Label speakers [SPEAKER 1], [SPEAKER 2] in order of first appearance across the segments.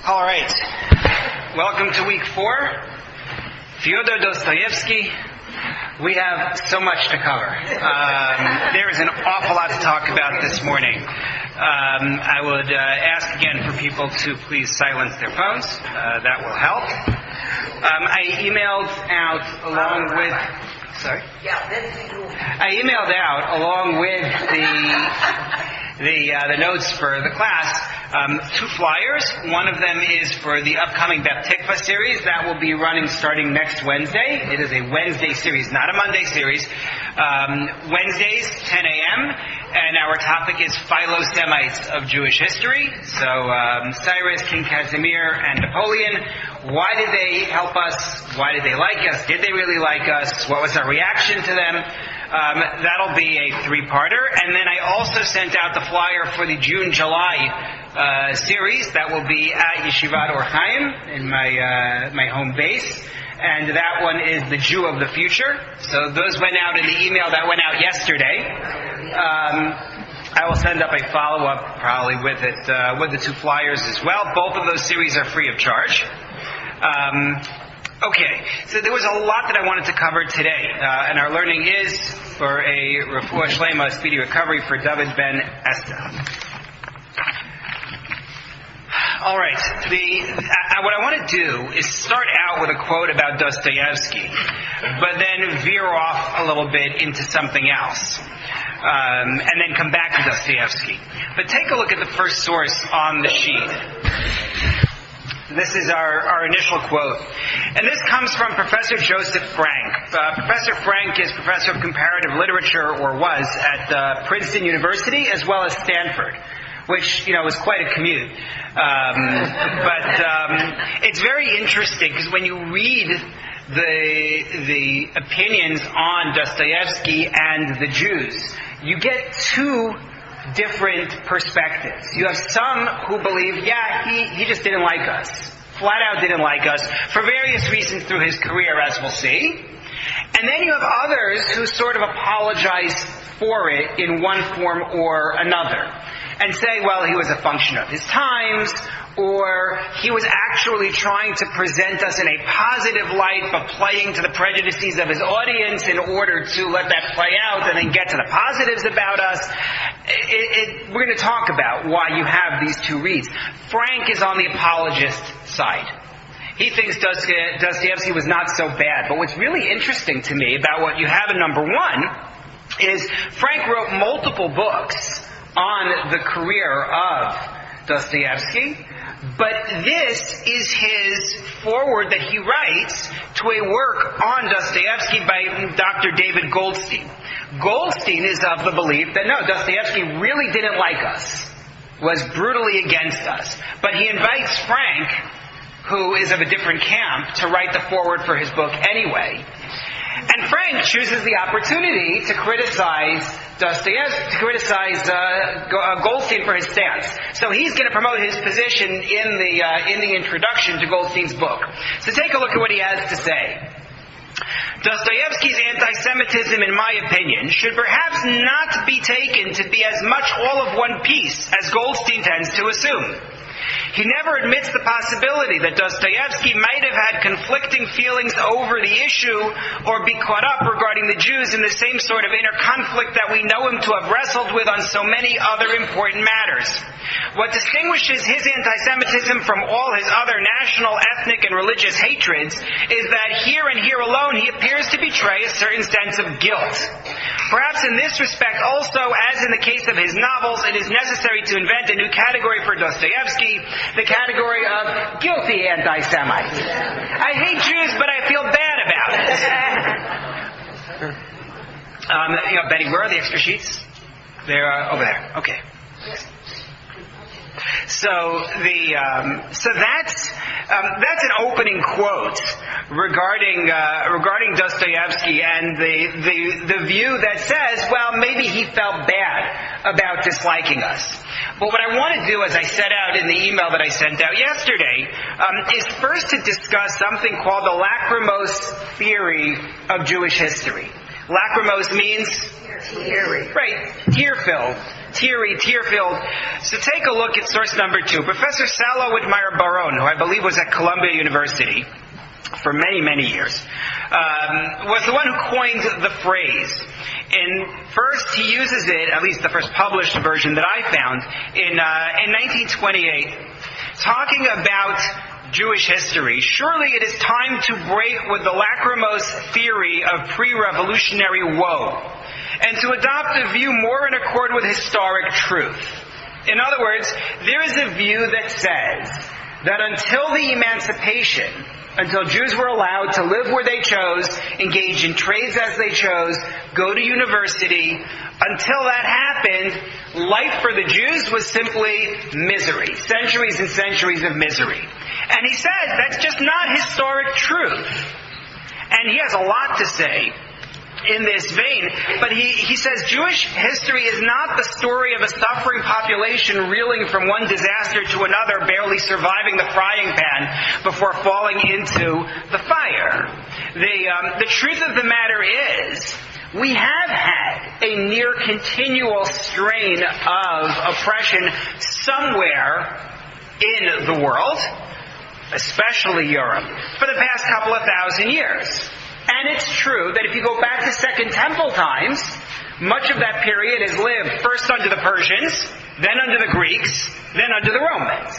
[SPEAKER 1] All right. Welcome to week 4. Fyodor Dostoevsky. We have so much to cover. There is an awful lot to talk about this morning. I would ask again for people to please silence their phones. That will help. I emailed out along with... Sorry? I emailed out along with the notes for the class 2 flyers. One of them is for the upcoming Beth Tikva series that will be running starting next Wednesday. It is a Wednesday series, not a Monday series. Wednesdays, 10 a.m. And our topic is Philo-Semites of Jewish history. So Cyrus, King Casimir, and Napoleon. Why did they help us? Why did they like us? Did they really like us? What was our reaction to them? That'll be a 3-parter. And then I also sent out the flyer for the June-July series that will be at Yeshivat Or Chaim in my home base. And that one is the Jew of the Future. So those went out in the email that went out yesterday. I will send up a follow-up probably with it, with the 2 flyers as well. Both of those series are free of charge. Okay, so there was a lot that I wanted to cover today, and our learning is for a refuah shlema, speedy recovery for David ben Esther. All right, what I want to do is start out with a quote about Dostoevsky, but then veer off a little bit into something else, and then come back to Dostoevsky. But take a look at the first source on the sheet. This is our initial quote. And this comes from Professor Joseph Frank. Professor Frank is professor of comparative literature, or was, at Princeton University, as well as Stanford, which, is quite a commute. But it's very interesting, because when you read the opinions on Dostoevsky and the Jews, you get 2 different perspectives. You have some who believe, he just didn't like us. Flat out didn't like us for various reasons through his career, as we'll see. And then you have others who sort of apologize for it in one form or another and say, well, he was a function of his times, or he was actually trying to present us in a positive light, but playing to the prejudices of his audience in order to let that play out and then get to the positives about us. We're going to talk about why you have these 2 reads. Frank is on the apologist side. He thinks Dostoevsky was not so bad. But what's really interesting to me about what you have in number 1 is Frank wrote multiple books on the career of Dostoevsky, but this is his foreword that he writes to a work on Dostoevsky by Dr. David Goldstein. Goldstein is of the belief that no, Dostoevsky really didn't like us, was brutally against us, but he invites Frank, who is of a different camp, to write the foreword for his book anyway. And Frank chooses the opportunity to criticize Dostoevsky, to criticize Goldstein for his stance. So he's going to promote his position in the introduction to Goldstein's book. So take a look at what he has to say. Dostoevsky's anti-Semitism, in my opinion, should perhaps not be taken to be as much all of one piece as Goldstein tends to assume. He never admits the possibility that Dostoevsky might have had conflicting feelings over the issue or be caught up regarding the Jews in the same sort of inner conflict that we know him to have wrestled with on so many other important matters. What distinguishes his anti-Semitism from all his other national, ethnic, and religious hatreds is that here and here alone he appears to betray a certain sense of guilt. Perhaps in this respect also, as in the case of his novels, it is necessary to invent a new category for Dostoevsky, the category of guilty anti-Semite. I hate Jews, but I feel bad about it. Betty, where are the extra sheets? They're over there. Okay. So that's an opening quote regarding Dostoevsky and the view that says, well, maybe he felt bad about disliking us. But what I want to do, as I set out in the email that I sent out yesterday, is first to discuss something called the lachrymose theory of Jewish history. Lachrymose means? Teary. Right, tear-filled. tear-filled. So take a look at source number 2. Professor Salo Whitmire Baron, who I believe was at Columbia University for many, many years, was the one who coined the phrase. And first he uses it, at least the first published version that I found, in 1928, talking about Jewish history. Surely it is time to break with the lachrymose theory of pre-revolutionary woe, and to adopt a view more in accord with historic truth. In other words, there is a view that says that until the emancipation, until Jews were allowed to live where they chose, engage in trades as they chose, go to university, until that happened, life for the Jews was simply misery. Centuries and centuries of misery. And he says that's just not historic truth. And he has a lot to say in this vein, but he says Jewish history is not the story of a suffering population reeling from one disaster to another, barely surviving the frying pan before falling into the fire. The truth of the matter is, we have had a near continual strain of oppression somewhere in the world, especially Europe, for the past couple of thousand years. And it's true that if you go back to Second Temple times, much of that period is lived first under the Persians, then under the Greeks, then under the Romans.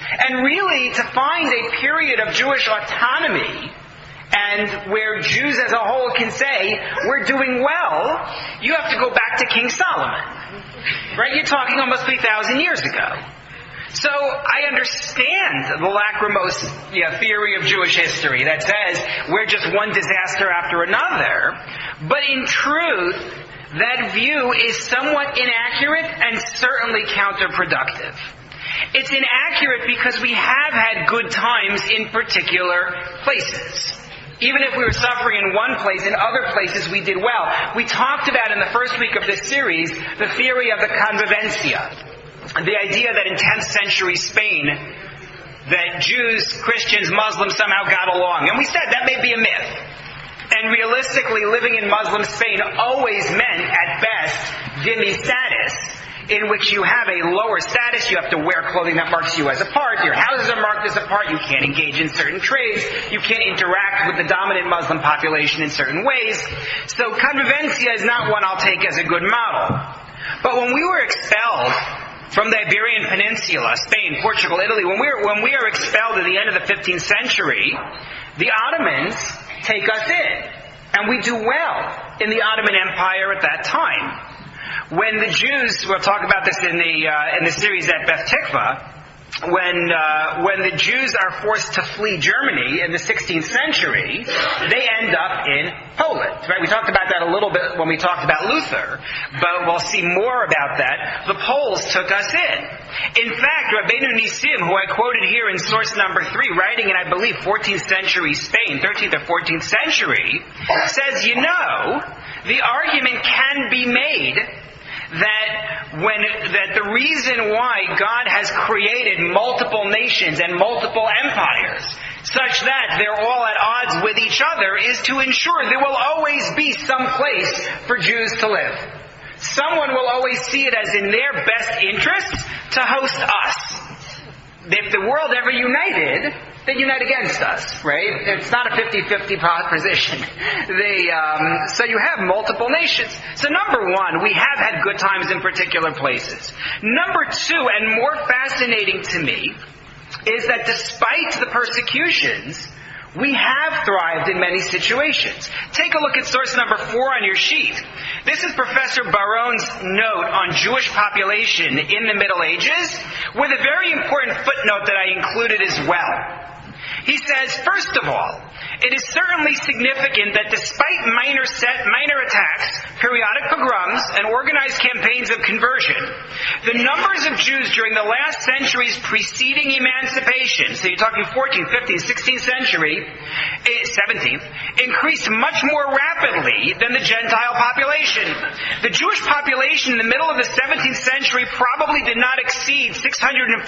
[SPEAKER 1] And really, to find a period of Jewish autonomy, and where Jews as a whole can say, we're doing well, you have to go back to King Solomon. Right? You're talking almost 3,000 years ago. So I understand the lachrymose theory of Jewish history that says we're just one disaster after another. But in truth, that view is somewhat inaccurate and certainly counterproductive. It's inaccurate because we have had good times in particular places. Even if we were suffering in one place, in other places we did well. We talked about in the first week of this series the theory of the convivencia. The idea that in 10th century Spain, that Jews, Christians, Muslims somehow got along. And we said that may be a myth. And realistically, living in Muslim Spain always meant, at best, dhimmi status, in which you have a lower status, you have to wear clothing that marks you as a part, your houses are marked as a part, you can't engage in certain trades, you can't interact with the dominant Muslim population in certain ways. So convivencia is not one I'll take as a good model. But when we were expelled from the Iberian Peninsula, Spain, Portugal, Italy, when we are expelled at the end of the 15th century, the Ottomans take us in. And we do well in the Ottoman Empire at that time. When the Jews, we'll talk about this in the series at Beth Tikva, when the Jews are forced to flee Germany in the 16th century, they end up in Poland. Right? We talked about that a little bit when we talked about Luther, but we'll see more about that. The Poles took us in. In fact, Rabbeinu Nissim, who I quoted here in source number 3, writing in, I believe, 14th century Spain, 13th or 14th century, says, the argument can be made that the reason why God has created multiple nations and multiple empires, such that they're all at odds with each other, is to ensure there will always be some place for Jews to live. Someone will always see it as in their best interest to host us. If the world ever united, they unite against us, right? It's not a 50-50 proposition. So you have multiple nations. So number one, we have had good times in particular places. Number two, and more fascinating to me, is that despite the persecutions, we have thrived in many situations. Take a look at source number 4 on your sheet. This is Professor Baron's note on Jewish population in the Middle Ages, with a very important footnote that I included as well. He says, first of all, it is certainly significant that despite minor attacks, periodic pogroms, and organized campaigns of conversion, the numbers of Jews during the last centuries preceding emancipation, so you're talking 14th, 15th, 16th century, 17th, increased much more rapidly than the Gentile population. The Jewish population in the middle of the 17th century probably did not exceed 650,000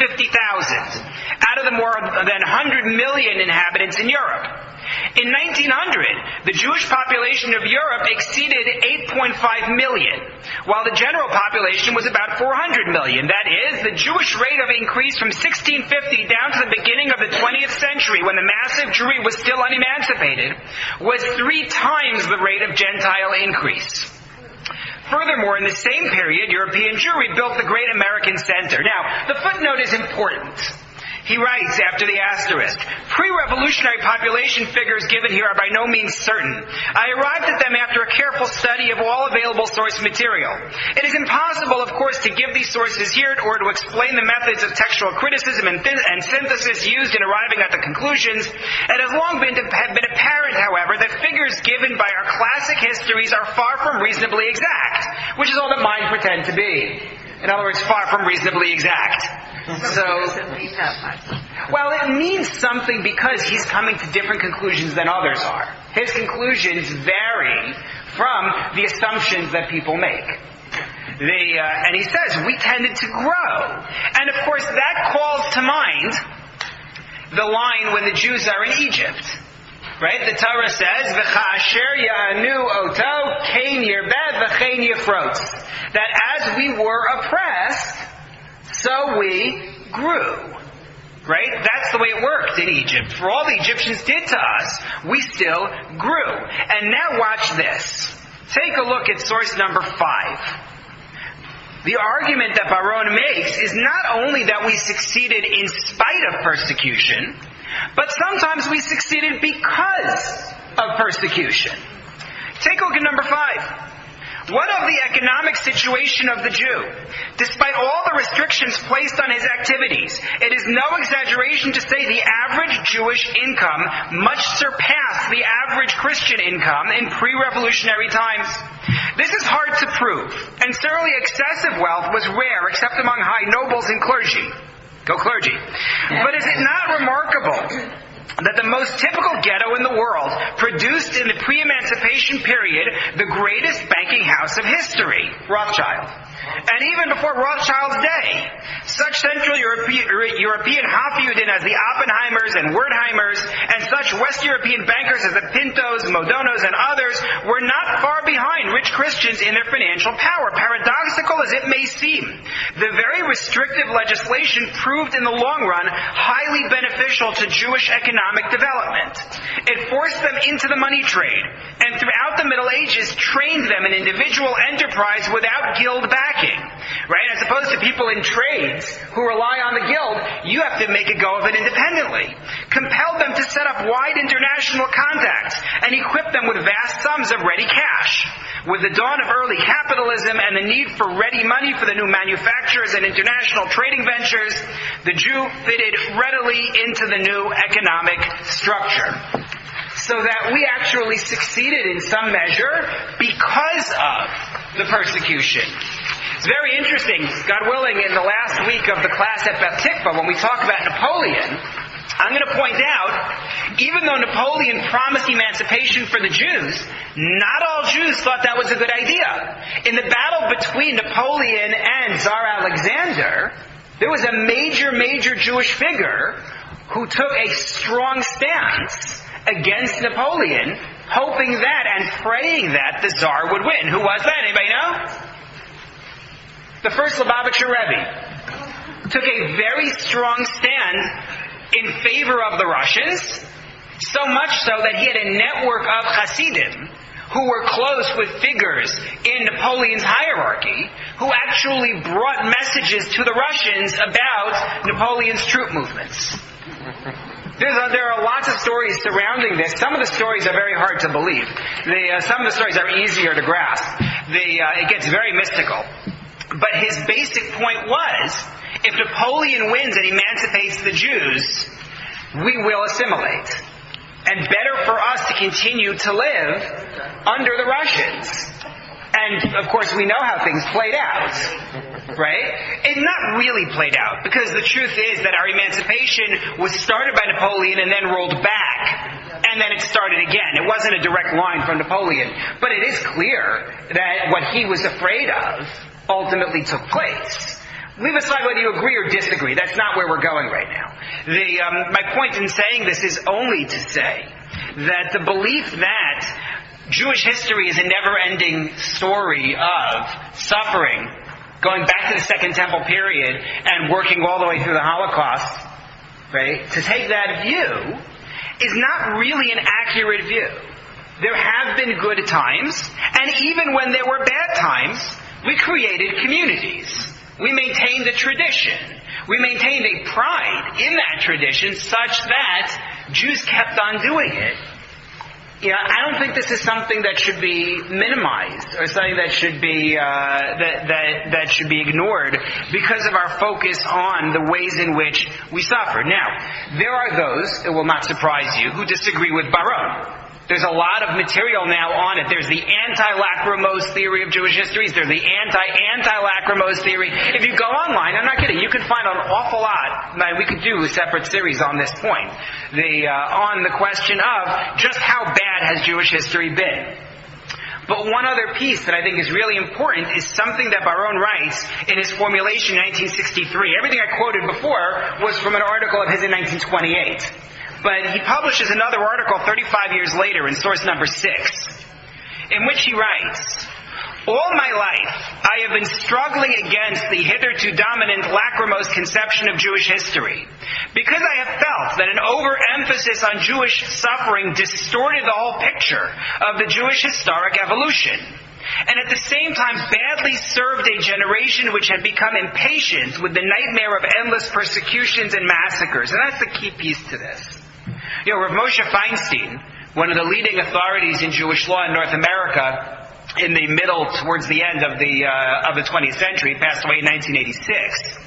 [SPEAKER 1] out of the more than 100 million inhabitants in Europe. In 1900, the Jewish population of Europe exceeded 8.5 million, while the general population was about 400 million. That is, the Jewish rate of increase from 1650 down to the beginning of the 20th century, when the massive Jewry was still unemancipated, was 3 times the rate of Gentile increase. Furthermore, in the same period, European Jewry built the Great American Center. Now, the footnote is important. He writes after the asterisk, pre-revolutionary population figures given here are by no means certain. I arrived at them after a careful study of all available source material. It is impossible, of course, to give these sources here or to explain the methods of textual criticism and synthesis used in arriving at the conclusions. It has long been apparent, however, that figures given by our classic histories are far from reasonably exact, which is all that mine pretend to be. In other words, far from reasonably exact. So, well, it means something because he's coming to different conclusions than others are. His conclusions vary from the assumptions that people make. And he says, we tended to grow. And of course, that calls to mind the line when the Jews are in Egypt. Right? The Torah says, V'cha'asher ya'anu oto, kein yirbed, v'chein yifrotz. That as we were oppressed, so we grew. Right? That's the way it worked in Egypt. For all the Egyptians did to us, we still grew. And now watch this. Take a look at source number 5. The argument that Baron makes is not only that we succeeded in spite of persecution, but sometimes we succeeded because of persecution. Take a look at number 5. What of the economic situation of the Jew? Despite all the restrictions placed on his activities, it is no exaggeration to say the average Jewish income much surpassed the average Christian income in pre-revolutionary times. This is hard to prove, and certainly excessive wealth was rare except among high nobles and clergy. Go clergy. But is it not remarkable that the most typical ghetto in the world produced in the pre-emancipation period the greatest banking house of history, Rothschild? And even before Rothschild's day, such Central European Hafyudin as the Oppenheimers and Wertheimers, and such West European bankers as the Pintos, Modonos, and others were not far behind rich Christians in their financial power. Paradoxical as it may seem, the very restrictive legislation proved in the long run highly beneficial to Jewish economic development. It forced them into the money trade, and throughout the Middle Ages trained them in individual enterprise without guild backing. Right? As opposed to people in trades who rely on the guild, you have to make a go of it independently. Compelled them to set up wide international contacts and equip them with vast sums of ready cash. With the dawn of early capitalism and the need for ready money for the new manufacturers and international trading ventures, the Jew fitted readily into the new economic structure. So that we actually succeeded in some measure because of the persecution. It's very interesting, God willing, in the last week of the class at Beth Tikva, when we talk about Napoleon, I'm going to point out, even though Napoleon promised emancipation for the Jews, not all Jews thought that was a good idea. In the battle between Napoleon and Tsar Alexander, there was a major Jewish figure who took a strong stance against Napoleon, hoping that and praying that the Tsar would win. Who was that? Anybody know? The first Lubavitcher Rebbe took a very strong stand in favor of the Russians, so much so that he had a network of Hasidim who were close with figures in Napoleon's hierarchy who actually brought messages to the Russians about Napoleon's troop movements. There are lots of stories surrounding this. Some of the stories are very hard to believe. Some of the stories are easier to grasp. It gets very mystical. But his basic point was, if Napoleon wins and emancipates the Jews, we will assimilate. And better for us to continue to live under the Russians. And, of course, we know how things played out. Right? It not really played out, because the truth is that our emancipation was started by Napoleon and then rolled back. And then it started again. It wasn't a direct line from Napoleon. But it is clear that what he was afraid of ultimately took place. Leave aside whether you agree or disagree. That's not where we're going right now. My point in saying this is only to say that the belief that Jewish history is a never-ending story of suffering, going back to the Second Temple period and working all the way through the Holocaust, right? To take that view is not really an accurate view. There have been good times, and even when there were bad times, we created communities. We maintained a tradition. We maintained a pride in that tradition such that Jews kept on doing it. I don't think this is something that should be minimized or something that should be that should be ignored because of our focus on the ways in which we suffer. Now, there are those, it will not surprise you, who disagree with Baron. There's a lot of material now on it. There's the anti-lachrymose theory of Jewish histories. There's the anti-lachrymose theory. If you go online, I'm not kidding, you can find an awful lot. We could do a separate series on this point. On the question of just how bad has Jewish history been. But one other piece that I think is really important is something that Baron writes in his formulation in 1963. Everything I quoted before was from an article of his in 1928. But he publishes another article 35 years later in source number 6, in which he writes, "All my life, I have been struggling against the hitherto dominant lachrymose conception of Jewish history, because I have felt that an overemphasis on Jewish suffering distorted the whole picture of the Jewish historic evolution, and at the same time badly served a generation which had become impatient with the nightmare of endless persecutions and massacres." And that's the key piece to this. Rav Moshe Feinstein, one of the leading authorities in Jewish law in North America in the middle, towards the end of the 20th century, passed away in 1986,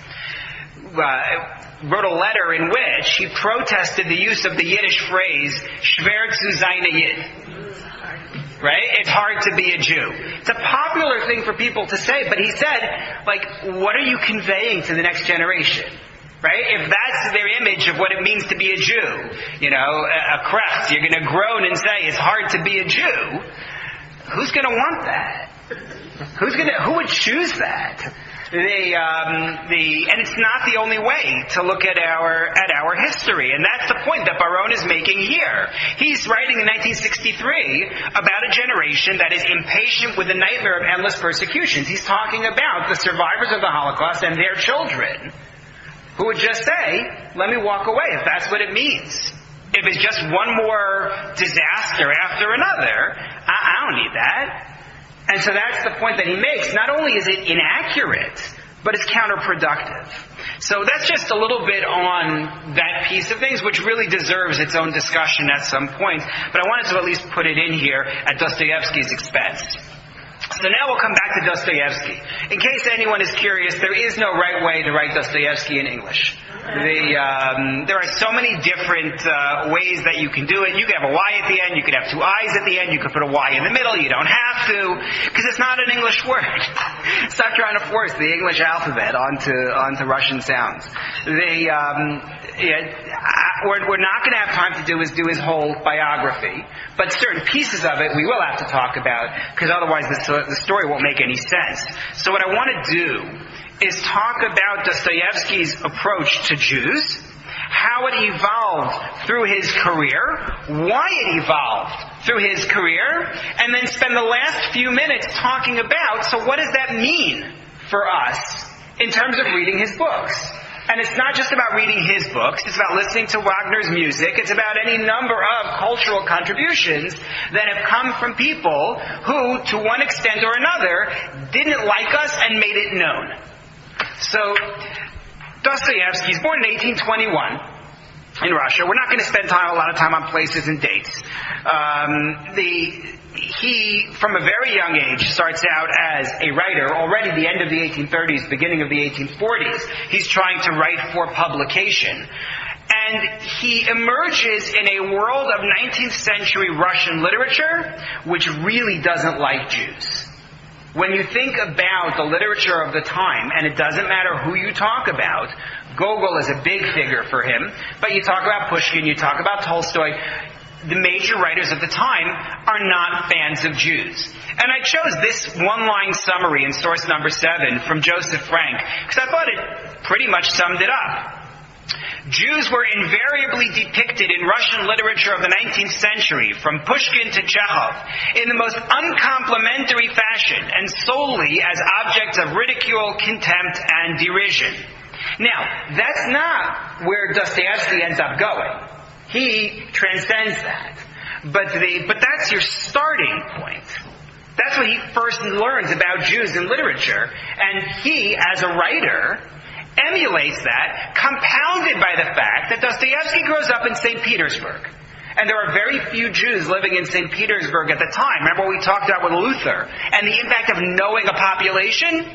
[SPEAKER 1] wrote a letter in which he protested the use of the Yiddish phrase, "Schwer zu sein a Yid." Right? It's hard to be a Jew. It's a popular thing for people to say, but he said, what are you conveying to the next generation? Right? If that's their image of what it means to be a Jew, a krecht, you're going to groan and say it's hard to be a Jew, who's going to want that? Who would choose that? And it's not the only way to look at our history, and that's the point that Baron is making here. He's writing in 1963 about a generation that is impatient with the nightmare of endless persecutions. He's talking about the survivors of the Holocaust and their children, who would just say, "Let me walk away if that's what it means. If it's just one more disaster after another, I don't need that." And so that's the point that he makes. Not only is it inaccurate, but it's counterproductive. So that's just a little bit on that piece of things, which really deserves its own discussion at some point. But I wanted to at least put it in here at Dostoevsky's expense. So now we'll come back to Dostoevsky. In case anyone is curious, there is no right way to write Dostoevsky in English. There are so many different ways that you can do it. You could have a Y at the end, you could have two I's at the end, you could put a Y in the middle, you don't have to, because it's not an English word. Stop trying to force the English alphabet onto Russian sounds. We're not going to have time to do his whole biography, but certain pieces of it we will have to talk about, because otherwise the story won't make any sense. So what I want to do is talk about Dostoevsky's approach to Jews, how it evolved through his career, why it evolved through his career, and then spend the last few minutes talking about, so what does that mean for us in terms of reading his books? And it's not just about reading his books, it's about listening to Wagner's music, it's about any number of cultural contributions that have come from people who, to one extent or another, didn't like us and made it known. So, Dostoevsky is born in 1821 in Russia. We're not going to spend a lot of time on places and dates. He, from a very young age, starts out as a writer. Already the end of the 1830s, beginning of the 1840s, he's trying to write for publication. And he emerges in a world of 19th century Russian literature which really doesn't like Jews. When you think about the literature of the time, and it doesn't matter who you talk about, Gogol is a big figure for him, but you talk about Pushkin, you talk about Tolstoy, the major writers of the time are not fans of Jews. And I chose this one-line summary in source number 7 from Joseph Frank, because I thought it pretty much summed it up. Jews were invariably depicted in Russian literature of the 19th century, from Pushkin to Chekhov, in the most uncomplimentary fashion and solely as objects of ridicule, contempt, and derision. Now, that's not where Dostoevsky ends up going. He transcends that. But that's your starting point. That's what he first learns about Jews in literature. And he, as a writer, emulates that, compounded by the fact that Dostoevsky grows up in St. Petersburg. And there are very few Jews living in St. Petersburg at the time. Remember what we talked about with Luther and the impact of knowing a population?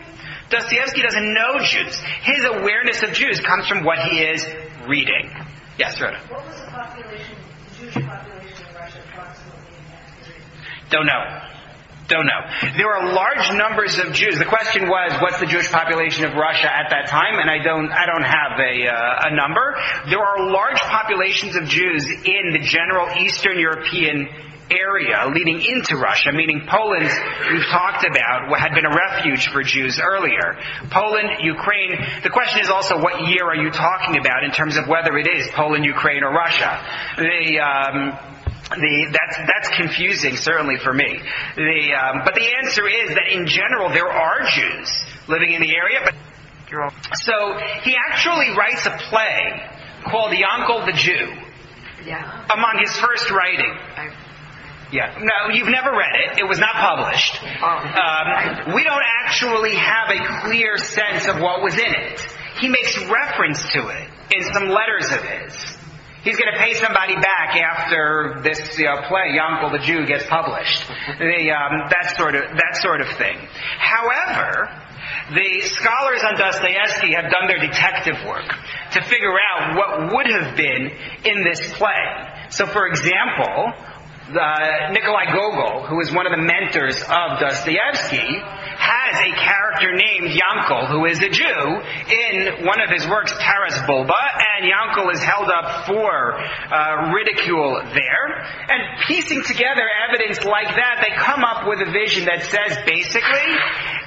[SPEAKER 1] Dostoevsky doesn't know Jews. His awareness of Jews comes from what he is reading. Yes, Rhoda?
[SPEAKER 2] What was the population, the Jewish population in Russia approximately in that period?
[SPEAKER 1] Don't know. There are large numbers of Jews. The question was, what's the Jewish population of Russia at that time? And I don't have a number. There are large populations of Jews in the general Eastern European area leading into Russia, meaning Poland, we've talked about, had been a refuge for Jews earlier. Poland, Ukraine. The question is also, what year are you talking about in terms of whether it is Poland, Ukraine, or Russia? That's confusing, certainly for me. But the answer is that in general there are Jews living in the area. So he actually writes a play called Yankel the Jew.
[SPEAKER 2] Yeah.
[SPEAKER 1] Among his first writing. Yeah. No, you've never read it. It was not published. We don't actually have a clear sense of what was in it. He makes reference to it in some letters of his. He's going to pay somebody back after this play, Yankel the Jew, gets published. That sort of thing. However, the scholars on Dostoevsky have done their detective work to figure out what would have been in this play. So, for example, Nikolai Gogol, who is one of the mentors of Dostoevsky, has a character named Yankel, who is a Jew, in one of his works, Taras Bulba, and Yankel is held up for ridicule there. And piecing together evidence like that, they come up with a vision that says, basically,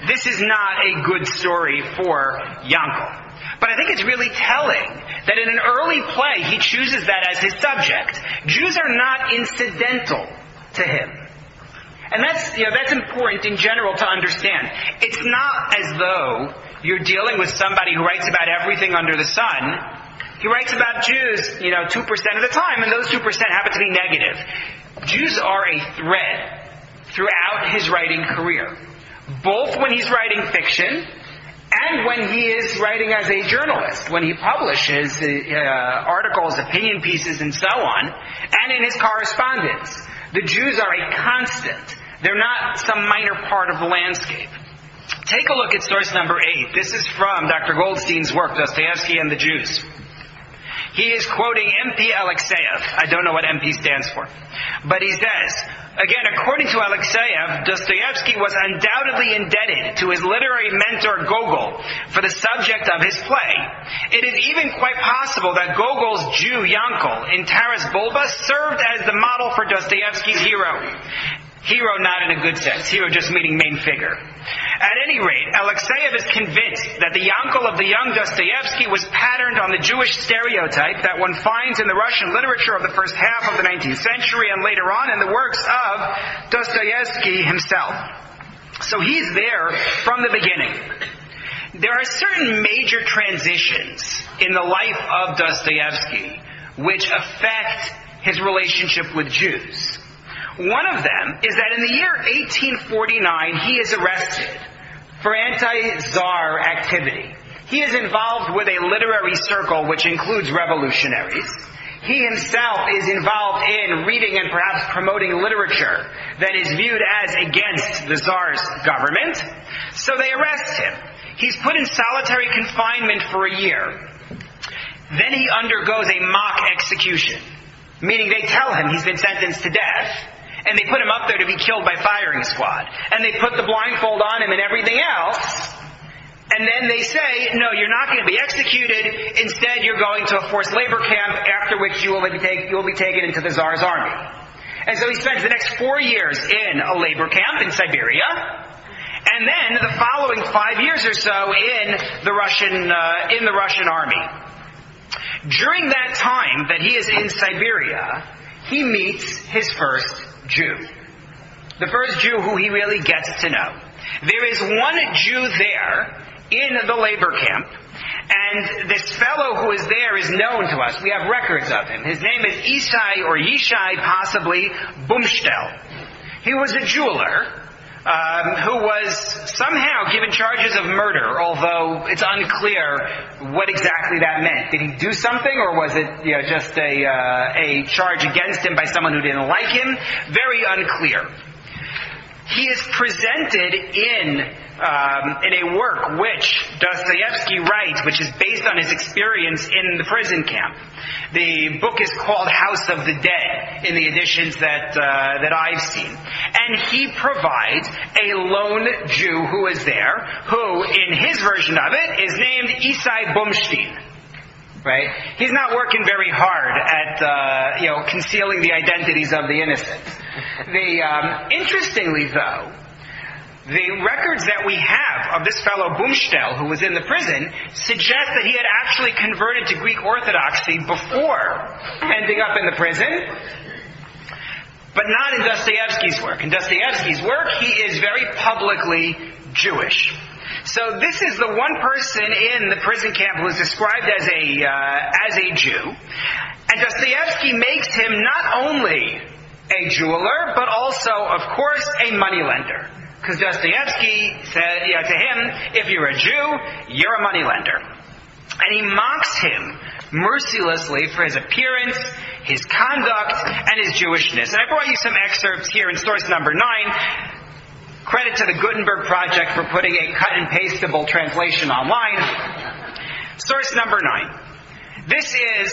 [SPEAKER 1] this is not a good story for Yankel. But I think it's really telling that in an early play, he chooses that as his subject. Jews are not incidental to him. And that's important in general to understand. It's not as though you're dealing with somebody who writes about everything under the sun. He writes about Jews, 2% of the time, and those 2% happen to be negative. Jews are a thread throughout his writing career, both when he's writing fiction and when he is writing as a journalist, when he publishes articles, opinion pieces, and so on, and in his correspondence. The Jews are a constant. They're not some minor part of the landscape. Take a look at source number 8. This is from Dr. Goldstein's work, Dostoevsky and the Jews. He is quoting M.P. Alexeyev. I don't know what M.P. stands for. But he says, again, according to Alexeyev, Dostoevsky was undoubtedly indebted to his literary mentor Gogol for the subject of his play. It is even quite possible that Gogol's Jew Yankel in Taras Bulba served as the model for Dostoevsky's hero. Hero not in a good sense. Hero just meaning main figure. At any rate, Alexeyev is convinced that the Yankel of the young Dostoevsky was patterned on the Jewish stereotype that one finds in the Russian literature of the first half of the 19th century and later on in the works of Dostoevsky himself. So he's there from the beginning. There are certain major transitions in the life of Dostoevsky which affect his relationship with Jews. One of them is that in the year 1849, he is arrested for anti-Tsar activity. He is involved with a literary circle which includes revolutionaries. He himself is involved in reading and perhaps promoting literature that is viewed as against the Tsar's government. So they arrest him. He's put in solitary confinement for a year. Then he undergoes a mock execution, meaning they tell him he's been sentenced to death. And they put him up there to be killed by firing squad. And they put the blindfold on him and everything else. And then they say, no, you're not going to be executed. Instead, you're going to a forced labor camp, after which you will be taken into the Tsar's army. And so he spends the next 4 years in a labor camp in Siberia. And then the following 5 years or so in the Russian army. During that time that he is in Siberia, he meets his first Jew. The first Jew who he really gets to know. There is one Jew there in the labor camp, and this fellow who is there is known to us. We have records of him. His name is Yishai, possibly Bumstel. He was a jeweler who was somehow given charges of murder, although it's unclear what exactly that meant. Did he do something, or was it just a charge against him by someone who didn't like him? Very unclear. He is presented in a work which Dostoevsky writes, which is based on his experience in the prison camp. The book is called House of the Dead in the editions that I've seen. And he provides a lone Jew who is there, who, in his version of it, is named Isai Bumstein. Right? He's not working very hard at concealing the identities of the innocent. Interestingly, though, the records that we have of this fellow Bumstel, who was in the prison, suggest that he had actually converted to Greek Orthodoxy before ending up in the prison, but not in Dostoevsky's work. In Dostoevsky's work, he is very publicly Jewish. So this is the one person in the prison camp who is described as a Jew. And Dostoevsky makes him not only a jeweler, but also, of course, a moneylender. Because Dostoevsky said to him, if you're a Jew, you're a moneylender. And he mocks him mercilessly for his appearance, his conduct, and his Jewishness. And I brought you some excerpts here in source number 9. Credit to the Gutenberg Project for putting a cut and pastable translation online. Source number 9. This is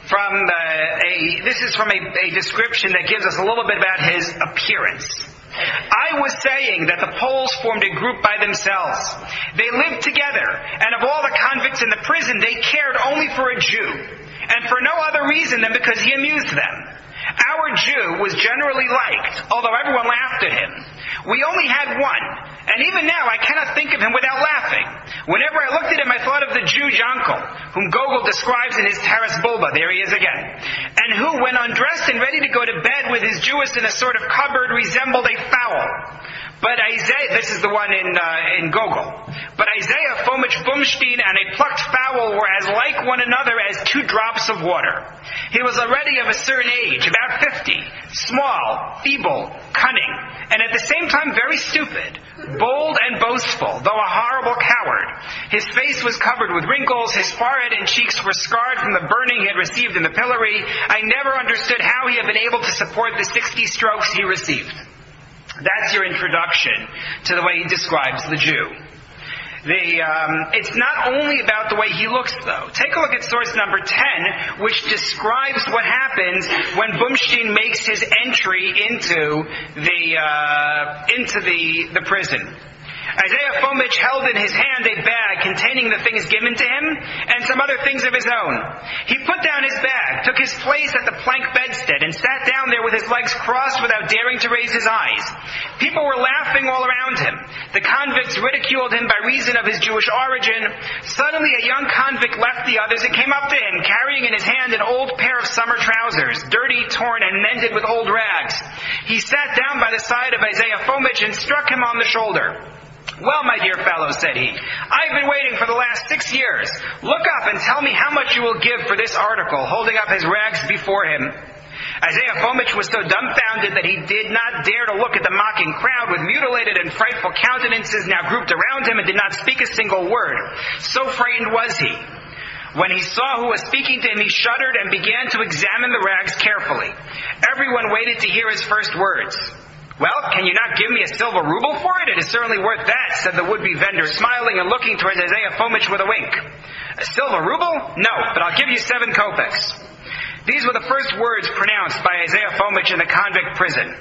[SPEAKER 1] from a description that gives us a little bit about his appearance. I was saying that the Poles formed a group by themselves. They lived together, and of all the convicts in the prison, they cared only for a Jew, and for no other reason than because he amused them. Our Jew was generally liked, although everyone laughed at him. We only had one, and even now I cannot think of him without laughing. Whenever I looked at him, I thought of the Jew Yankel, whom Gogol describes in his Taras Bulba, there he is again, and who, when undressed and ready to go to bed with his Jewess in a sort of cupboard, resembled a fowl. But Isaiah, this is the one in Gogol. But Isaiah, Fomich Bumstein, and a plucked fowl were as like one another as 2 drops of water. He was already of a certain age, about 50, small, feeble, cunning, and at the same time very stupid, bold and boastful, though a horrible coward. His face was covered with wrinkles, his forehead and cheeks were scarred from the burning he had received in the pillory. I never understood how he had been able to support the 60 strokes he received. That's your introduction to the way he describes the Jew. It's not only about the way he looks, though. Take a look at source number 10, which describes what happens when Bumstein makes his entry into the prison. Isaiah Fomich held in his hand a bag containing the things given to him and some other things of his own. He put down his bag, took his place at the plank bedstead, and sat down there with his legs crossed without daring to raise his eyes. People were laughing all around him. The convicts ridiculed him by reason of his Jewish origin. Suddenly a young convict left the others and came up to him, carrying in his hand an old pair of summer trousers, dirty, torn, and mended with old rags. He sat down by the side of Isaiah Fomich and struck him on the shoulder. Well, my dear fellow, said he, I've been waiting for the last 6 years. Look up and tell me how much you will give for this article, holding up his rags before him. Isaiah Fomich was so dumbfounded that he did not dare to look at the mocking crowd with mutilated and frightful countenances now grouped around him, and did not speak a single word. So frightened was he. When he saw who was speaking to him, he shuddered and began to examine the rags carefully. Everyone waited to hear his first words. Well, can you not give me a silver ruble for it? It is certainly worth that, said the would-be vendor, smiling and looking towards Isaiah Fomich with a wink. A silver ruble? No, but I'll give you 7 kopecks. These were the first words pronounced by Isaiah Fomich in the convict prison.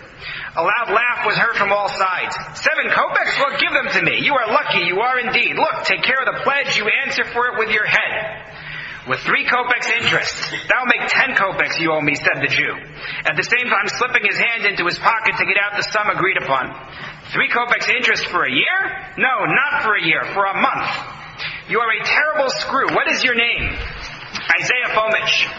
[SPEAKER 1] A loud laugh was heard from all sides. 7 kopecks? Well, give them to me. You are lucky, you are indeed. Look, take care of the pledge. You answer for it with your head. With 3 kopecks interest. That'll make 10 kopecks you owe me, said the Jew, at the same time slipping his hand into his pocket to get out the sum agreed upon. 3 kopecks interest for a year? No, not for a year, for a month. You are a terrible screw. What is your name? Isaiah Fomitch.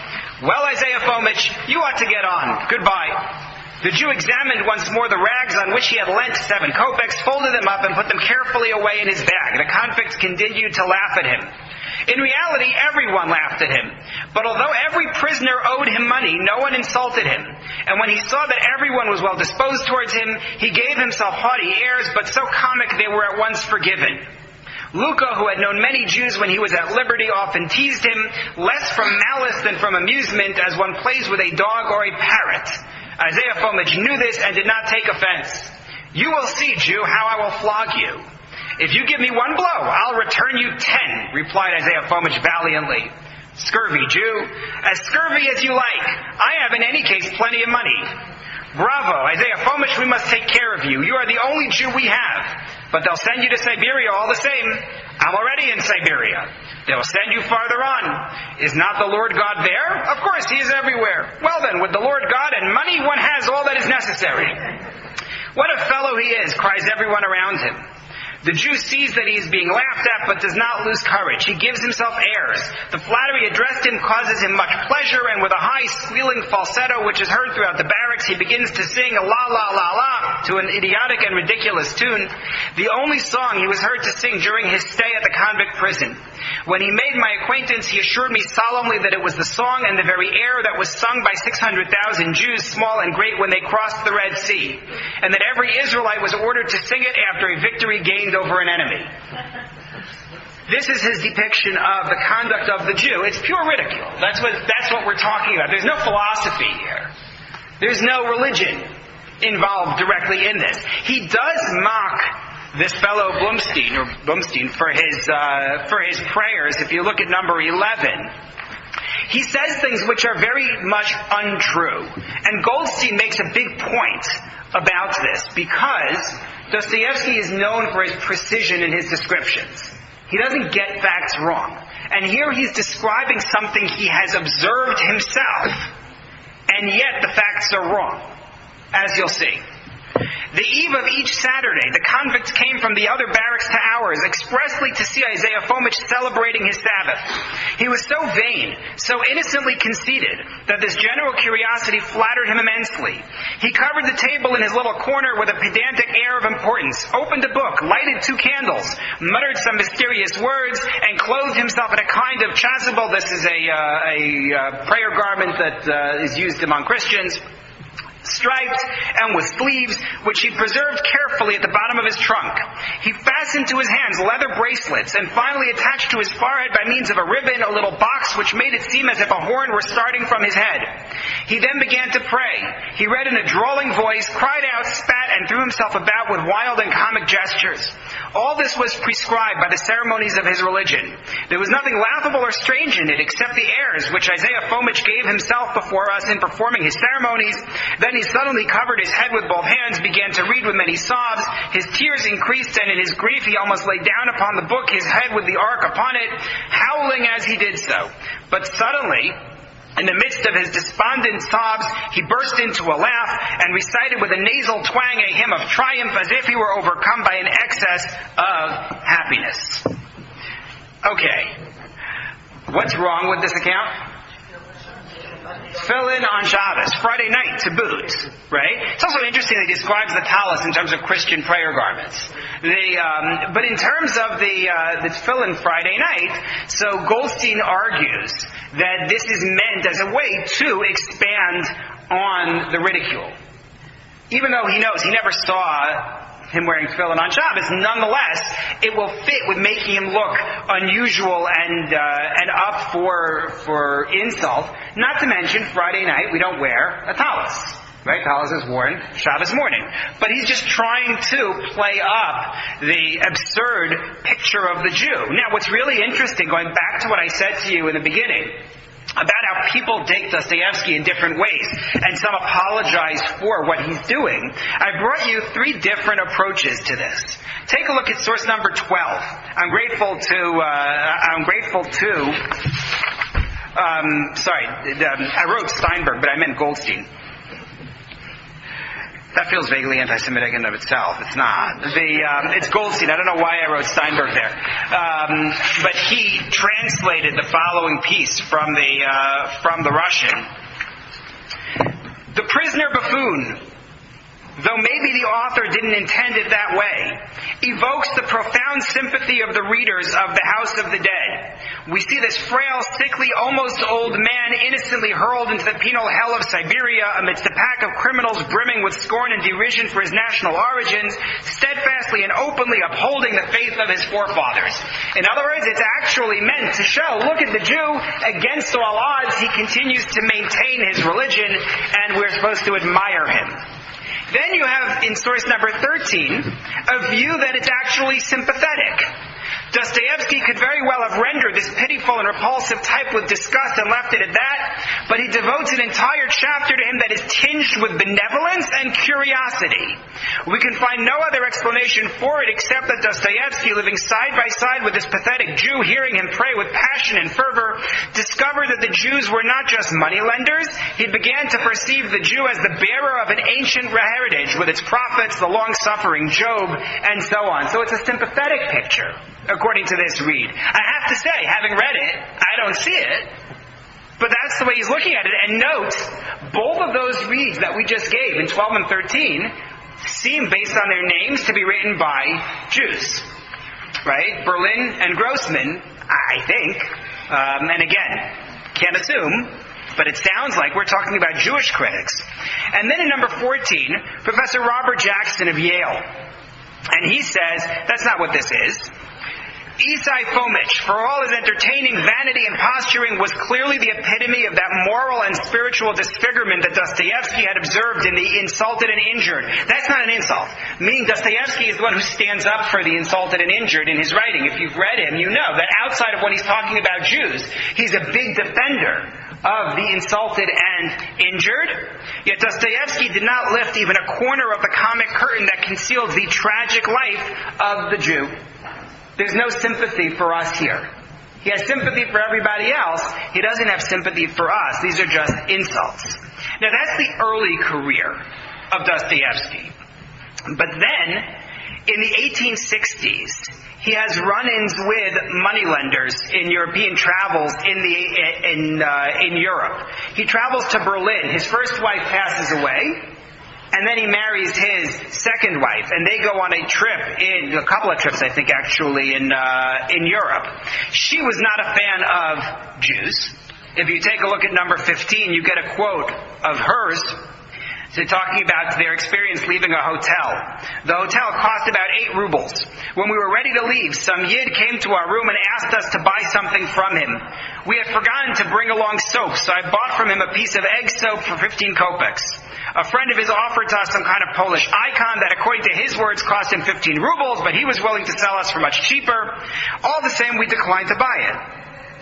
[SPEAKER 1] Well, Isaiah Fomitch, you ought to get on. Goodbye. The Jew examined once more the rags on which he had lent 7 kopecks, folded them up, and put them carefully away in his bag. The convicts continued to laugh at him. In reality, everyone laughed at him. But although every prisoner owed him money, no one insulted him. And when he saw that everyone was well disposed towards him, he gave himself haughty airs, but so comic they were at once forgiven. Luca, who had known many Jews when he was at liberty, often teased him, less from malice than from amusement, as one plays with a dog or a parrot. Isaiah Fomitch knew this and did not take offense. You will see, Jew, how I will flog you. If you give me 1 blow, I'll return you 10, replied Isaiah Fomitch valiantly. Scurvy Jew, as scurvy as you like. I have in any case plenty of money. Bravo, Isaiah Fomitch, we must take care of you. You are the only Jew we have. But they'll send you to Siberia all the same. I'm already in Siberia. They will send you farther on. Is not the Lord God there? Of course, He is everywhere. Well then, with the Lord God and money, one has all that is necessary. What a fellow he is, cries everyone around him. The Jew sees that he is being laughed at, but does not lose courage. He gives himself airs. The flattery addressed him causes him much pleasure, and with a high, squealing falsetto which is heard throughout the barracks, he begins to sing a la la la la to an idiotic and ridiculous tune, the only song he was heard to sing during his stay at the convict prison. When he made my acquaintance, he assured me solemnly that it was the song and the very air that was sung by 600,000 Jews, small and great, when they crossed the Red Sea, and that every Israelite was ordered to sing it after a victory gained over an enemy. This is his depiction of the conduct of the Jew. It's pure ridicule. That's what we're talking about. There's no philosophy here. There's no religion involved directly in this. He does mock this fellow Blumstein for his prayers. If you look at number 11, he says things which are very much untrue. And Goldstein makes a big point about this because Dostoevsky is known for his precision in his descriptions. He doesn't get facts wrong. And here he's describing something he has observed himself, and yet the facts are wrong, as you'll see. The eve of each Saturday, the convicts came from the other barracks to ours, expressly to see Isaiah Fomitch celebrating his Sabbath. He was so vain, so innocently conceited, that this general curiosity flattered him immensely. He covered the table in his little corner with a pedantic air of importance, opened a book, lighted 2 candles, muttered some mysterious words, and clothed himself in a kind of chasuble. This is a prayer garment that is used among Christians, striped and with sleeves, which he preserved carefully at the bottom of his trunk. He fastened to his hands leather bracelets, and finally attached to his forehead by means of a ribbon a little box which made it seem as if a horn were starting from his head. He then began to pray. He read in a drawling voice, cried out, spat, and threw himself about with wild and comic gestures. All this was prescribed by the ceremonies of his religion. There was nothing laughable or strange in it except the airs which Isaiah Fomitch gave himself before us in performing his ceremonies. Then he suddenly covered his head with both hands, began to read with many sobs. His tears increased, and in his grief he almost lay down upon the book, his head with the ark upon it, howling as he did so. But suddenly, in the midst of his despondent sobs, he burst into a laugh and recited with a nasal twang a hymn of triumph as if he were overcome by an excess of happiness. Okay. What's wrong with this account? Fill in on Shabbos, Friday night to boot, right? It's also interesting that he describes the tallis in terms of Christian prayer garments. But in terms of the fill-in Friday night, so Goldstein argues that this is meant as a way to expand on the ridicule. Even though he knows he never saw him wearing tefillin on Shabbos, nonetheless, it will fit with making him look unusual and up for insult. Not to mention, Friday night we don't wear a tallis, right? Tallis is worn Shabbos morning. But he's just trying to play up the absurd picture of the Jew. Now, what's really interesting, going back to what I said to you in the beginning, about how people take Dostoevsky in different ways, and some apologize for what he's doing. I brought you 3 different approaches to this. Take a look at source number 12. I wrote Steinberg, but I meant Goldstein. That feels vaguely anti-Semitic in and of itself. It's not. It's Goldstein. I don't know why I wrote Steinberg there. But he translated the following piece from the Russian. The prisoner buffoon, though maybe the author didn't intend it that way, evokes the profound sympathy of the readers of The House of the Dead. We see this frail, sickly, almost old man innocently hurled into the penal hell of Siberia amidst a pack of criminals brimming with scorn and derision for his national origins, steadfastly and openly upholding the faith of his forefathers. In other words, it's actually meant to show, look at the Jew, against all odds, he continues to maintain his religion, and we're supposed to admire him. Then you have, in source number 13, a view that it's actually sympathetic. Dostoevsky could very well have rendered this pitiful and repulsive type with disgust and left it at that, but he devotes an entire chapter to him that is tinged with benevolence and curiosity. We can find no other explanation for it except that Dostoevsky, living side by side with this pathetic Jew, hearing him pray with passion and fervor, discovered that the Jews were not just moneylenders. He began to perceive the Jew as the bearer of an ancient heritage with its prophets, the long-suffering Job, and so on. So it's a sympathetic picture, according to this read. I have to say, having read it, I don't see it. But that's the way he's looking at it. And note, both of those reads that we just gave in 12 and 13 seem, based on their names, to be written by Jews. Right? Berlin and Grossman, I think. And again, can't assume, but it sounds like we're talking about Jewish critics. And then in number 14, Professor Robert Jackson of Yale. And he says, that's not what this is. Isai Fomich, for all his entertaining vanity and posturing, was clearly the epitome of that moral and spiritual disfigurement that Dostoevsky had observed in the insulted and injured. That's not an insult. Meaning Dostoevsky is the one who stands up for the insulted and injured in his writing. If you've read him, you know that outside of when he's talking about Jews, he's a big defender of the insulted and injured. Yet Dostoevsky did not lift even a corner of the comic curtain that conceals the tragic life of the Jew. There's no sympathy for us here. He has sympathy for everybody else. He doesn't have sympathy for us. These are just insults. Now that's the early career of Dostoevsky. But then, in the 1860s, he has run-ins with moneylenders in European travels in Europe. He travels to Berlin. His first wife passes away. And then he marries his second wife, and they go on a couple of trips, I think, actually, in Europe. She was not a fan of Jews. If you take a look at number 15, you get a quote of hers. So talking about their experience leaving a hotel. The hotel cost about 8 rubles. When we were ready to leave, some Yid came to our room and asked us to buy something from him. We had forgotten to bring along soap, so I bought from him a piece of egg soap for 15 kopecks. A friend of his offered to us some kind of Polish icon that, according to his words, cost him 15 rubles, but he was willing to sell us for much cheaper. All the same, we declined to buy it.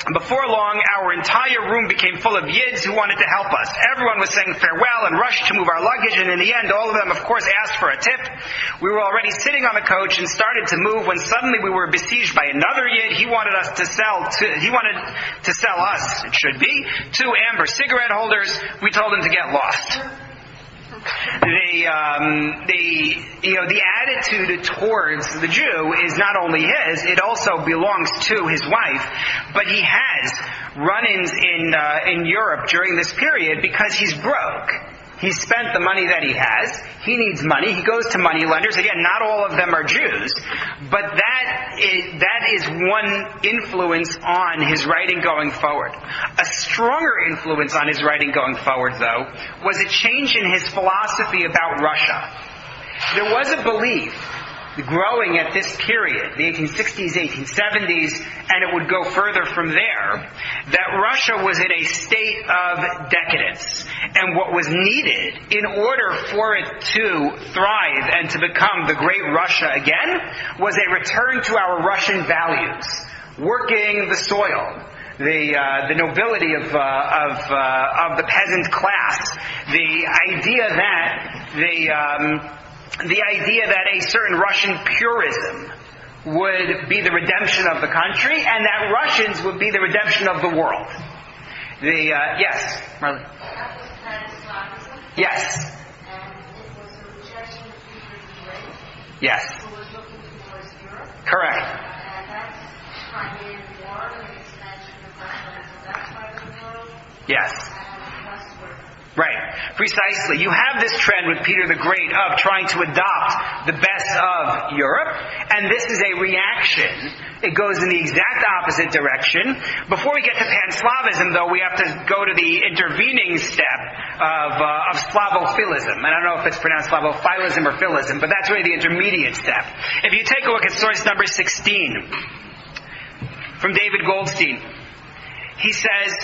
[SPEAKER 1] Before long, our entire room became full of Yids who wanted to help us. Everyone was saying farewell and rushed to move our luggage, and in the end, all of them, of course, asked for a tip. We were already sitting on the coach and started to move when suddenly we were besieged by another Yid. He wanted to sell us, it should be, 2 amber cigarette holders. We told him to get lost. The attitude towards the Jew is not only his, it also belongs to his wife. But he has run-ins in Europe during this period because he's broke. He's spent the money that he has. He needs money. He goes to moneylenders. Again, not all of them are Jews. But that is one influence on his writing going forward. A stronger influence on his writing going forward, though, was a change in his philosophy about Russia. There was a belief growing at this period, the 1860s, 1870s, and it would go further from there, that Russia was in a state of decadence. And what was needed in order for it to thrive and to become the great Russia again was a return to our Russian values, working the soil, the nobility of the peasant class, the idea that a certain Russian purism would be the redemption of the country, and that Russians would be the redemption of the world. Yes, Marlene.
[SPEAKER 2] That was Slavism.
[SPEAKER 1] Yes.
[SPEAKER 2] And it was a
[SPEAKER 1] Yes.
[SPEAKER 2] who was looking towards Europe.
[SPEAKER 1] Correct.
[SPEAKER 2] And that's Crimean War and the expansion of Russia into that part of the world.
[SPEAKER 1] Yes.
[SPEAKER 2] And westward.
[SPEAKER 1] Right. Precisely. You have this trend with Peter the Great of trying to adopt the best of Europe, and this is a reaction. It goes in the exact opposite direction. Before we get to Pan-Slavism, though, we have to go to the intervening step of Slavophilism. And I don't know if it's pronounced Slavophilism or philism, but that's really the intermediate step. If you take a look at source number 16 from David Goldstein, he says,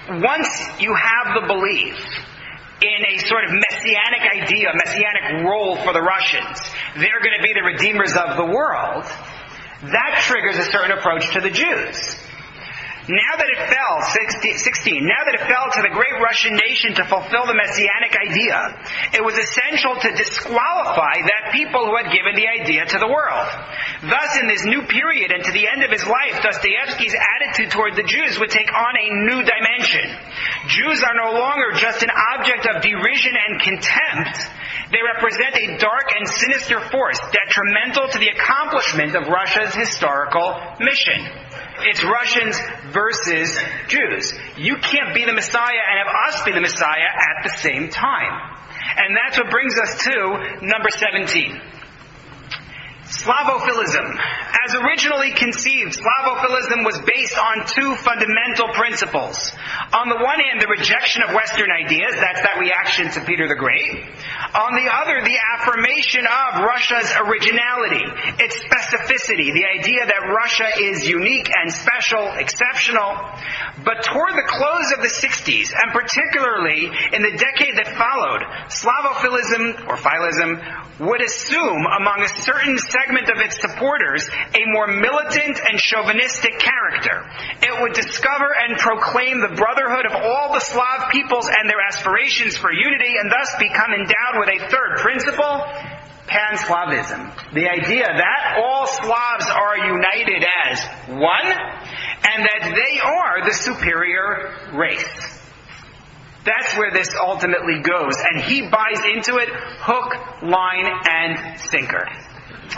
[SPEAKER 1] once you have the belief in a sort of messianic idea, messianic role for the Russians, they're going to be the redeemers of the world, that triggers a certain approach to the Jews. Now that it fell, 16, now that it fell to the great Russian nation to fulfill the messianic idea, it was essential to disqualify that people who had given the idea to the world. Thus, in this new period and to the end of his life, Dostoevsky's attitude toward the Jews would take on a new dimension. Jews are no longer just an object of derision and contempt. They represent a dark and sinister force, detrimental to the accomplishment of Russia's historical mission. It's Russians versus Jews. You can't be the Messiah and have us be the Messiah at the same time. And that's what brings us to number 17. Slavophilism. As originally conceived, Slavophilism was based on two fundamental principles. On the one hand, the rejection of Western ideas, that's that reaction to Peter the Great. On the other, the affirmation of Russia's originality, its specificity, the idea that Russia is unique and special, exceptional. But toward the close of the 60s, and particularly in the decade that followed, Slavophilism, or philism, would assume among a certain segment of its supporters a more militant and chauvinistic character. It would discover and proclaim the brotherhood of all the Slav peoples and their aspirations for unity, and thus become endowed with a third principle, Pan-Slavism. The idea that all Slavs are united as one, and that they are the superior race. That's where this ultimately goes. And he buys into it hook, line, and sinker.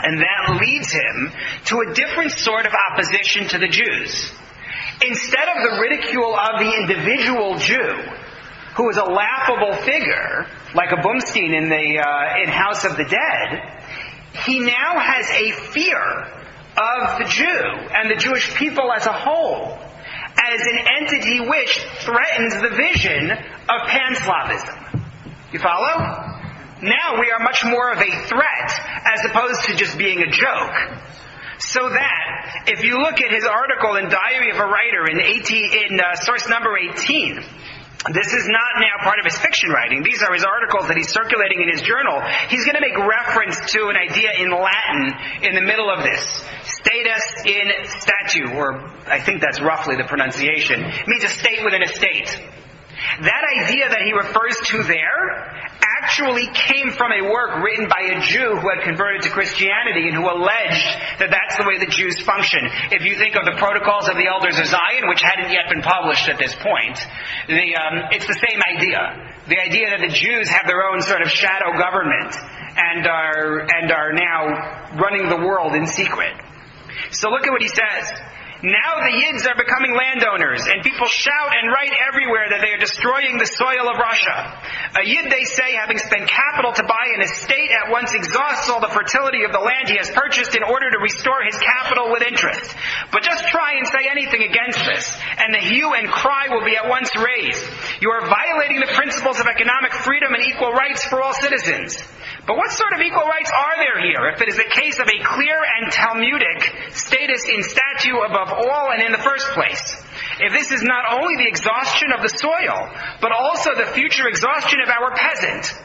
[SPEAKER 1] And that leads him to a different sort of opposition to the Jews. Instead of the ridicule of the individual Jew, who is a laughable figure, like a Bumstein in House of the Dead, he now has a fear of the Jew and the Jewish people as a whole, as an entity which threatens the vision of Pan-Slavism. You follow? Now we are much more of a threat as opposed to just being a joke. So that, if you look at his article in Diary of a Writer in source number 18, this is not now part of his fiction writing. These are his articles that he's circulating in his journal. He's going to make reference to an idea in Latin in the middle of this. Status in statu, or I think that's roughly the pronunciation. It means a state within a state. That idea that he refers to there actually came from a work written by a Jew who had converted to Christianity and who alleged that that's the way the Jews function. If you think of the Protocols of the Elders of Zion, which hadn't yet been published at this point, it's the same idea. The idea that the Jews have their own sort of shadow government and are now running the world in secret. So look at what he says. Now the Yids are becoming landowners, and people shout and write everywhere that they are destroying the soil of Russia. A Yid, they say, having spent capital to buy an estate, at once exhausts all the fertility of the land he has purchased in order to restore his capital with interest. But just try and say anything against this, and the hue and cry will be at once raised. You are violating the principles of economic freedom and equal rights for all citizens. But what sort of equal rights are there here if it is a case of a clear and Talmudic status in statu above all and in the first place? If this is not only the exhaustion of the soil, but also the future exhaustion of our peasant,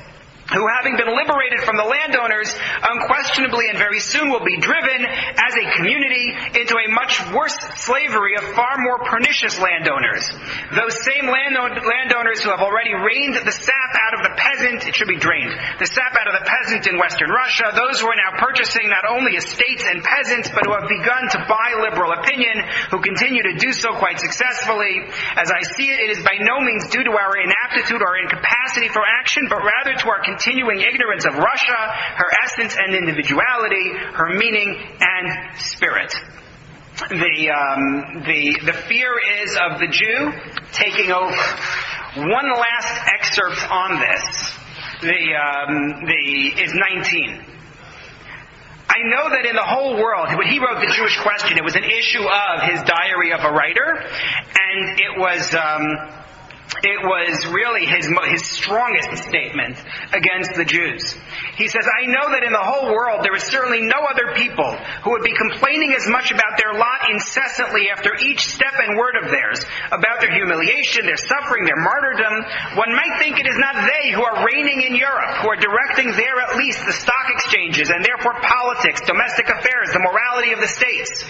[SPEAKER 1] who, having been liberated from the landowners, unquestionably and very soon will be driven, as a community, into a much worse slavery of far more pernicious landowners. Those same landowners who have already rained the sap out of the peasant, it should be drained, the sap out of the peasant in Western Russia, those who are now purchasing not only estates and peasants, but who have begun to buy liberal opinion, who continue to do so quite successfully. As I see it, it is by no means due to our inaptitude or incapacity for action, but rather to our continued continuing ignorance of Russia, her essence and individuality, her meaning and spirit. The fear is of the Jew taking over. One last excerpt on this is 19. I know that in the whole world, when he wrote the Jewish question, it was an issue of his diary of a writer, and it was really his strongest statement against the Jews. He says, I know that in the whole world there is certainly no other people who would be complaining as much about their lot incessantly after each step and word of theirs, about their humiliation, their suffering, their martyrdom. One might think it is not they who are reigning in Europe, who are directing there at least the stock exchanges, and therefore politics, domestic affairs, the morality of the states.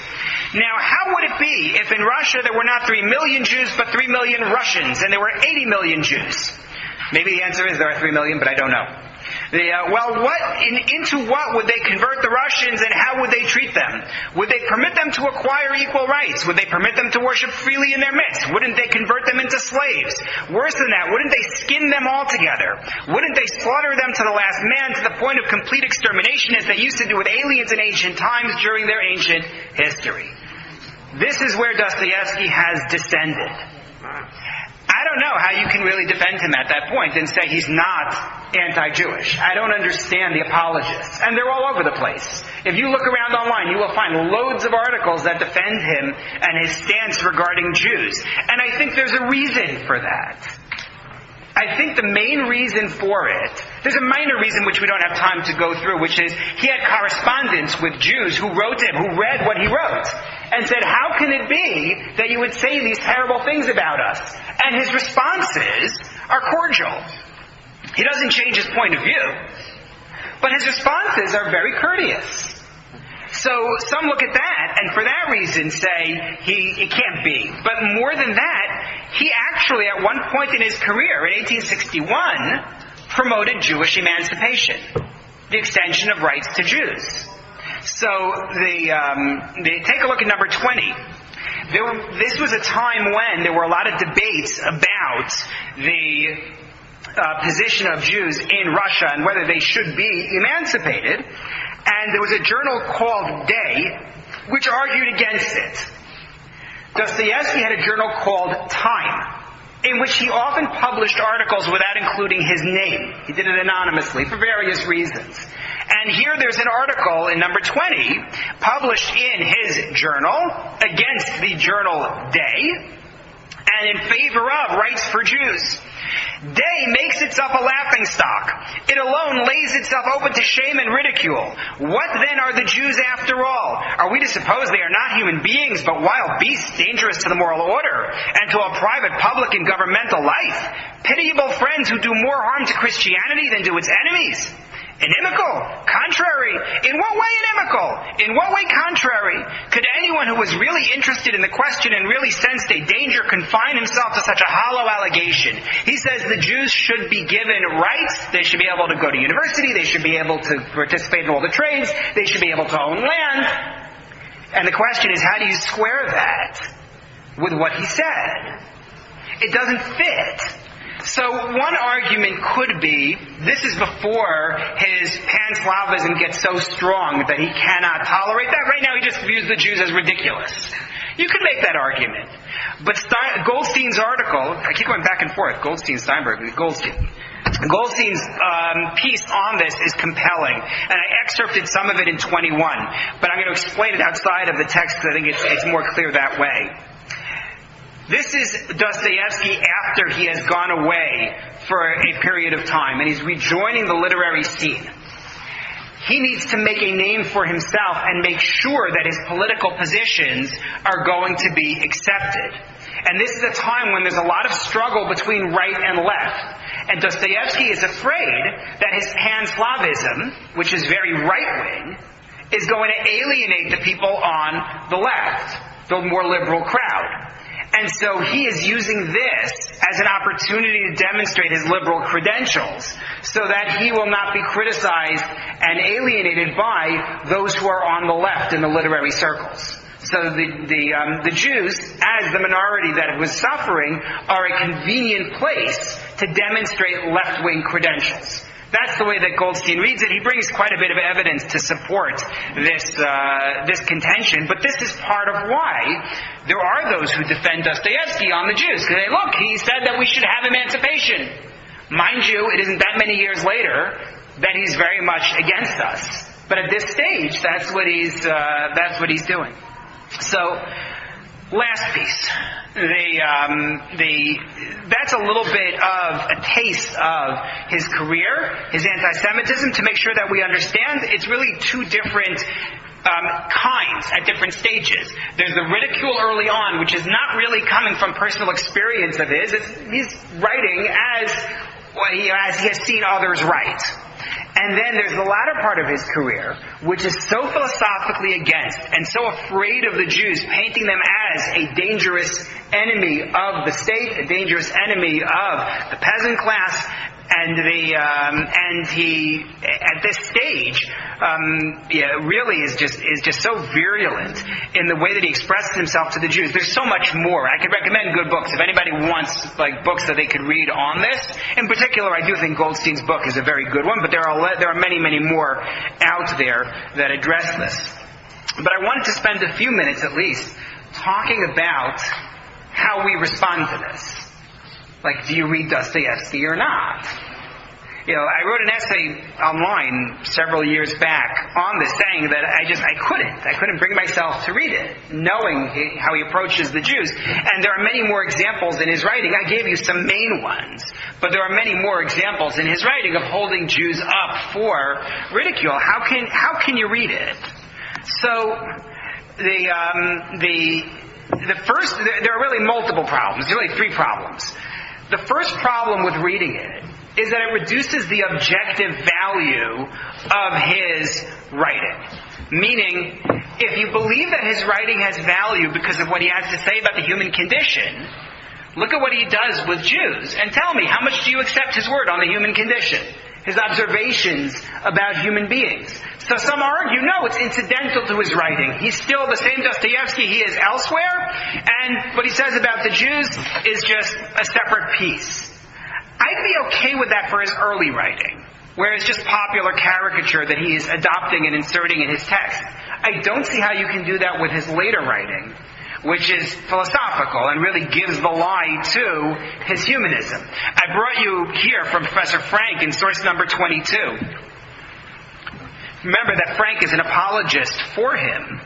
[SPEAKER 1] Now, how would it be if in Russia there were not 3 million Jews, but 3 million Russians, and there were 80 million Jews? Maybe the answer is there are 3 million, but I don't know. Into what would they convert the Russians, and how would they treat them? Would they permit them to acquire equal rights? Would they permit them to worship freely in their midst? Wouldn't they convert them into slaves? Worse than that, wouldn't they skin them altogether? Wouldn't they slaughter them to the last man, to the point of complete extermination, as they used to do with aliens in ancient times during their ancient history? This is where Dostoevsky has descended. I don't know how you can really defend him at that point and say he's not anti-Jewish. I don't understand the apologists. And they're all over the place. If you look around online, you will find loads of articles that defend him and his stance regarding Jews. And I think there's a reason for that. I think the main reason for it, there's a minor reason which we don't have time to go through, which is he had correspondence with Jews who wrote him, who read what he wrote, and said, how can it be that you would say these terrible things about us? And his responses are cordial. He doesn't change his point of view, but his responses are very courteous. So some look at that, and for that reason say, it can't be. But more than that, he actually, at one point in his career, in 1861, promoted Jewish emancipation, the extension of rights to Jews. So take a look at number 20. This was a time when there were a lot of debates about the position of Jews in Russia and whether they should be emancipated. And there was a journal called Day, which argued against it. Dostoevsky had a journal called Time, in which he often published articles without including his name. He did it anonymously for various reasons. And here there's an article in number 20, published in his journal, against the journal Day, and in favor of rights for Jews. Day makes itself a laughingstock. It alone lays itself open to shame and ridicule. What then are the Jews after all? Are we to suppose they are not human beings, but wild beasts dangerous to the moral order, and to a private, public, and governmental life? Pitiable friends who do more harm to Christianity than to its enemies? Inimical? Contrary? In what way inimical? In what way contrary? Could anyone who was really interested in the question and really sensed a danger confine himself to such a hollow allegation? He says the Jews should be given rights. They should be able to go to university. They should be able to participate in all the trades. They should be able to own land. And the question is, how do you square that with what he said? It doesn't fit. So one argument could be, this is before his pan-Slavism gets so strong that he cannot tolerate that. Right now he just views the Jews as ridiculous. You could make that argument. But Goldstein's article, I keep going back and forth, Goldstein's piece on this is compelling. And I excerpted some of it in 21. But I'm going to explain it outside of the text because I think it's more clear that way. This is Dostoevsky after he has gone away for a period of time, and he's rejoining the literary scene. He needs to make a name for himself and make sure that his political positions are going to be accepted. And this is a time when there's a lot of struggle between right and left. And Dostoevsky is afraid that his pan-Slavism, which is very right-wing, is going to alienate the people on the left, the more liberal crowd. And so he is using this as an opportunity to demonstrate his liberal credentials so that he will not be criticized and alienated by those who are on the left in the literary circles. So the Jews, as the minority that was suffering, are a convenient place to demonstrate left-wing credentials. That's the way that Goldstein reads it. He brings quite a bit of evidence to support this contention, but this is part of why there are those who defend Dostoevsky on the Jews. Because they look, he said that we should have emancipation. Mind you, it isn't that many years later that he's very much against us. But at this stage, that's what he's doing. So, last piece. That's a little bit of a taste of his career, his anti-Semitism, to make sure that we understand it's really two different kinds at different stages. There's the ridicule early on, which is not really coming from personal experience of his. He's writing as he has seen others write. And then there's the latter part of his career, which is so philosophically against and so afraid of the Jews, painting them as a dangerous enemy of the state, a dangerous enemy of the peasant class, and he at this stage really is just so virulent in the way that he expresses himself to the Jews. There's so much more. I could recommend good books if anybody wants books that they could read on this. In particular, I do think Goldstein's book is a very good one, but there are many more out there that address this. But I wanted to spend a few minutes at least talking about how we respond to this. Like, do you read Dostoevsky or not? I wrote an essay online several years back on this, saying that I couldn't bring myself to read it, knowing how he approaches the Jews. And there are many more examples in his writing. I gave you some main ones, but there are many more examples in his writing of holding Jews up for ridicule. How can you read it? So there are really multiple problems. There are really three problems. The first problem with reading it is that it reduces the objective value of his writing. Meaning, if you believe that his writing has value because of what he has to say about the human condition, look at what he does with Jews and tell me, how much do you accept his word on the human condition? His observations about human beings. So some argue, no, it's incidental to his writing. He's still the same Dostoevsky he is elsewhere, and what he says about the Jews is just a separate piece. I'd be okay with that for his early writing, where it's just popular caricature that he is adopting and inserting in his text. I don't see how you can do that with his later writing, which is philosophical and really gives the lie to his humanism. I brought you here from Professor Frank in source number 22. Remember that Frank is an apologist for him.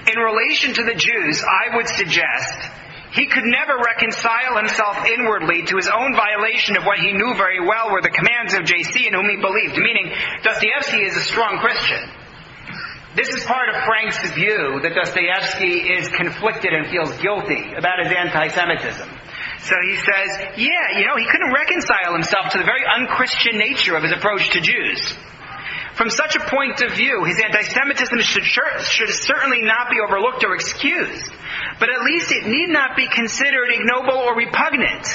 [SPEAKER 1] In relation to the Jews, I would suggest he could never reconcile himself inwardly to his own violation of what he knew very well were the commands of J.C. in whom he believed, meaning Dostoevsky is a strong Christian. This is part of Frank's view that Dostoevsky is conflicted and feels guilty about his anti-Semitism. So he says, he couldn't reconcile himself to the very un-Christian nature of his approach to Jews. From such a point of view, his anti-Semitism should certainly not be overlooked or excused, but at least it need not be considered ignoble or repugnant.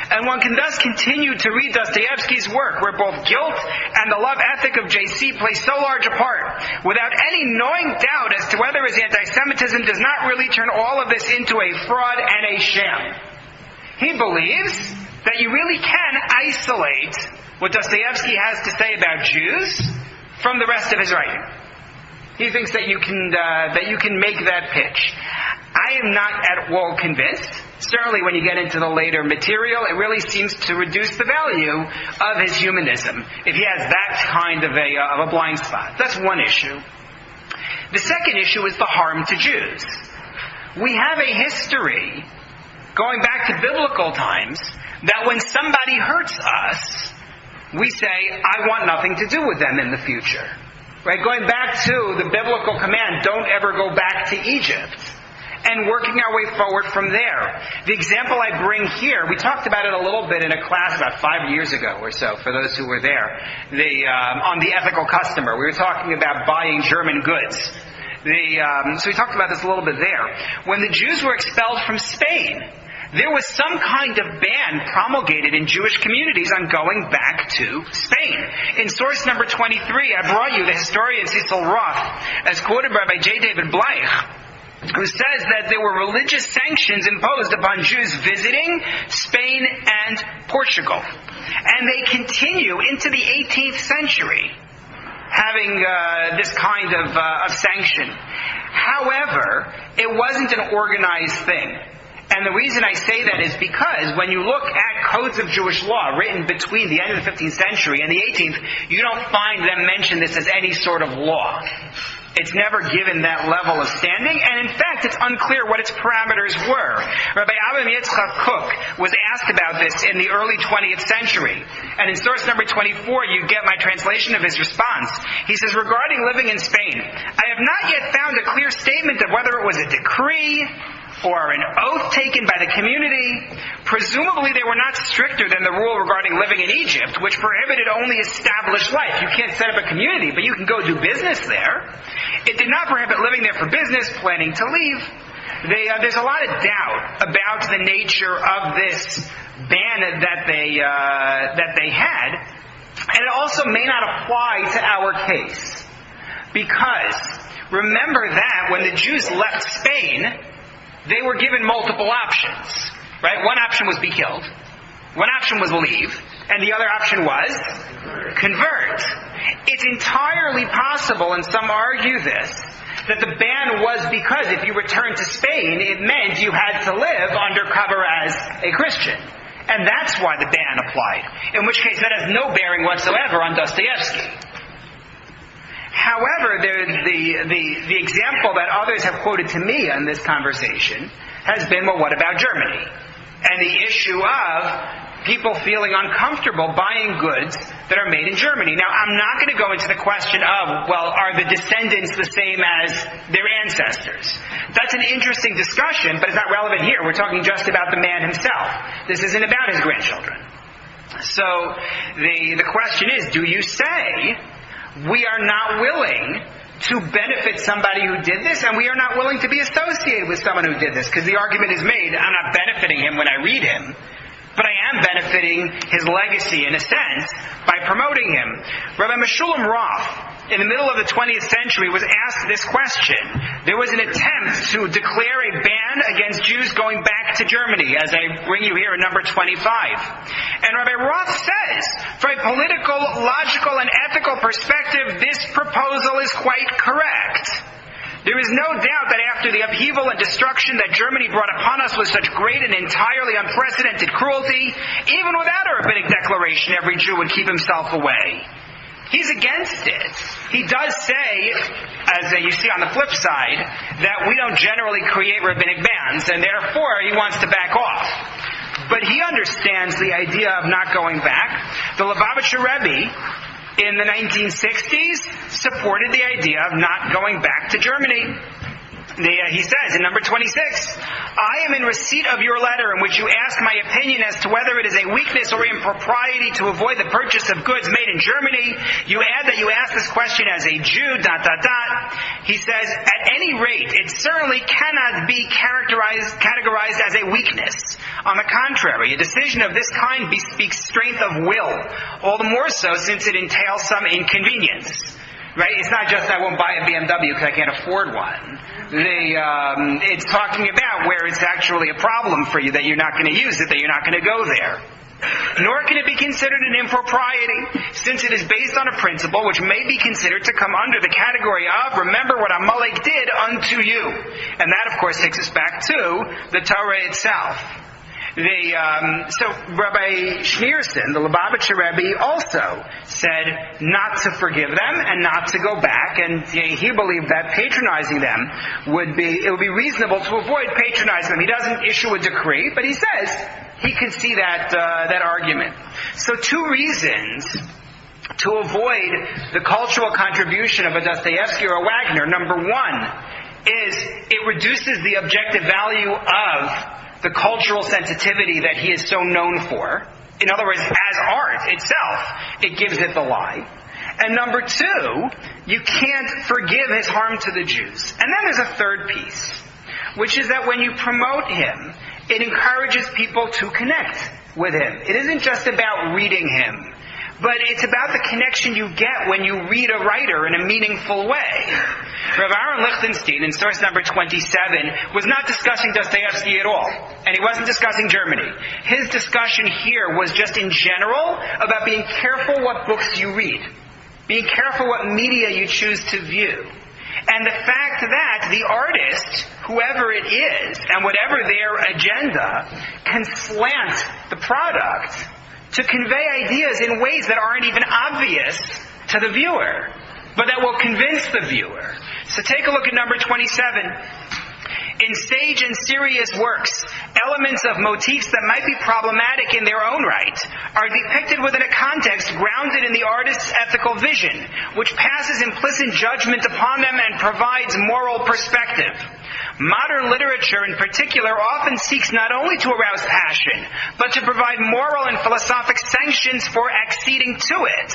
[SPEAKER 1] And one can thus continue to read Dostoevsky's work, where both guilt and the love ethic of J.C. play so large a part, without any gnawing doubt as to whether his anti-Semitism does not really turn all of this into a fraud and a sham. He believes that you really can isolate what Dostoevsky has to say about Jews from the rest of his writing. He thinks that you can make that pitch. I am not at all convinced. Certainly when you get into the later material, it really seems to reduce the value of his humanism if he has that kind of a blind spot. That's one issue. The second issue is the harm to Jews. We have a history, going back to biblical times, that when somebody hurts us, we say, I want nothing to do with them in the future. Right? Going back to the biblical command, don't ever go back to Egypt. And working our way forward from there. The example I bring here, we talked about it a little bit in a class about 5 years ago or so, for those who were there, on the ethical customer. We were talking about buying German goods. So we talked about this a little bit there. When the Jews were expelled from Spain, there was some kind of ban promulgated in Jewish communities on going back to Spain. In source number 23, I brought you the historian Cecil Roth, as quoted by J. David Bleich. who says that there were religious sanctions imposed upon Jews visiting Spain and Portugal. And they continue into the 18th century having this kind of sanction. However, it wasn't an organized thing. And the reason I say that is because when you look at codes of Jewish law written between the end of the 15th century and the 18th, you don't find them mention this as any sort of law. It's never given that level of standing, and in fact, it's unclear what its parameters were. Rabbi Abba Yitzchak Kook was asked about this in the early 20th century, and in source number 24, you get my translation of his response. He says, regarding living in Spain, I have not yet found a clear statement of whether it was a decree or an oath taken by the community. Presumably they were not stricter than the rule regarding living in Egypt, which prohibited only established life. You can't set up a community, but you can go do business there. It did not prohibit living there for business, planning to leave. There's a lot of doubt about the nature of this ban that they had, and it also may not apply to our case. Because remember that when the Jews left Spain, they were given multiple options, right? One option was be killed. One option was leave. And the other option was convert. It's entirely possible, and some argue this, that the ban was because if you returned to Spain, it meant you had to live undercover as a Christian. And that's why the ban applied. In which case, that has no bearing whatsoever on Dostoevsky. However, the example that others have quoted to me in this conversation has been, well, what about Germany? And the issue of people feeling uncomfortable buying goods that are made in Germany. Now, I'm not going to go into the question of, well, are the descendants the same as their ancestors? That's an interesting discussion, but it's not relevant here. We're talking just about the man himself. This isn't about his grandchildren. So, the question is, do you say, we are not willing to benefit somebody who did this, and we are not willing to be associated with someone who did this? Because the argument is made, I'm not benefiting him when I read him, but I am benefiting his legacy, in a sense, by promoting him. Rabbi Meshulam Roth, in the middle of the 20th century, was asked this question. There was an attempt to declare a ban against Jews going back to Germany, as I bring you here in number 25. And Rabbi Roth says, from a political, logical, and ethical perspective, this proposal is quite correct. There is no doubt that after the upheaval and destruction that Germany brought upon us with such great and entirely unprecedented cruelty, even without a rabbinic declaration, every Jew would keep himself away. He's against it. He does say, as you see on the flip side, that we don't generally create rabbinic bans, and therefore he wants to back off. But he understands the idea of not going back. The Lubavitcher Rebbe, in the 1960s, supported the idea of not going back to Germany. He says in number 26, I am in receipt of your letter in which you ask my opinion as to whether it is a weakness or impropriety to avoid the purchase of goods made in Germany. You add that you ask this question as a Jew, ... He says, at any rate, it certainly cannot be categorized as a weakness. On the contrary, a decision of this kind bespeaks strength of will, all the more so since it entails some inconvenience. Right? It's not just I won't buy a BMW because I can't afford one. It's talking about where it's actually a problem for you, that you're not going to use it, that you're not going to go there. Nor can it be considered an impropriety, since it is based on a principle which may be considered to come under the category of, remember what Amalek did unto you. And that, of course, takes us back to the Torah itself. So Rabbi Schneerson, the Lubavitcher Rebbe, also said not to forgive them and not to go back, and he believed that patronizing them would be reasonable to avoid patronizing them. He doesn't issue a decree, but he says he can see that argument. So two reasons to avoid the cultural contribution of a Dostoevsky or a Wagner. Number one is it reduces the objective value of the cultural sensitivity that he is so known for. In other words, as art itself, it gives it the lie. And number two, you can't forgive his harm to the Jews. And then there's a third piece, which is that when you promote him, it encourages people to connect with him. It isn't just about reading him, but it's about the connection you get when you read a writer in a meaningful way. Rav Aaron Lichtenstein, in source number 27, was not discussing Dostoevsky at all, and he wasn't discussing Germany. His discussion here was just in general about being careful what books you read, being careful what media you choose to view. And the fact that the artist, whoever it is, and whatever their agenda, can slant the product to convey ideas in ways that aren't even obvious to the viewer, but that will convince the viewer. So take a look at number 27. In stage and serious works, elements of motifs that might be problematic in their own right are depicted within a context grounded in the artist's ethical vision, which passes implicit judgment upon them and provides moral perspective. Modern literature in particular often seeks not only to arouse passion, but to provide moral and philosophic sanctions for acceding to it.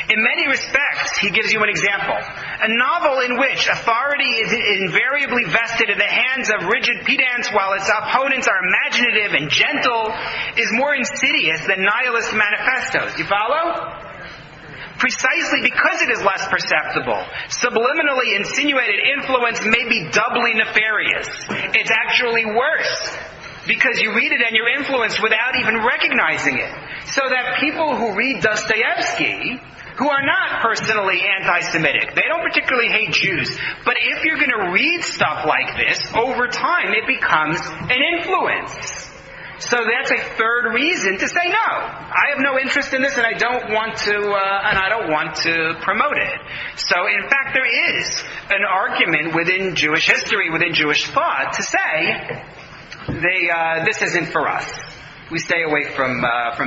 [SPEAKER 1] In many respects, he gives you an example. A novel in which authority is invariably vested in the hands of rigid pedants while its opponents are imaginative and gentle is more insidious than nihilist manifestos. You follow? Precisely because it is less perceptible, subliminally insinuated influence may be doubly nefarious. It's actually worse, because you read it and you're influenced without even recognizing it. So that people who read Dostoevsky, who are not personally anti-Semitic, they don't particularly hate Jews, but if you're going to read stuff like this, over time it becomes an influence. So that's a third reason to say no. I have no interest in this, and I don't want to promote it. So, in fact, there is an argument within Jewish history, within Jewish thought, to say this isn't for us. We stay away from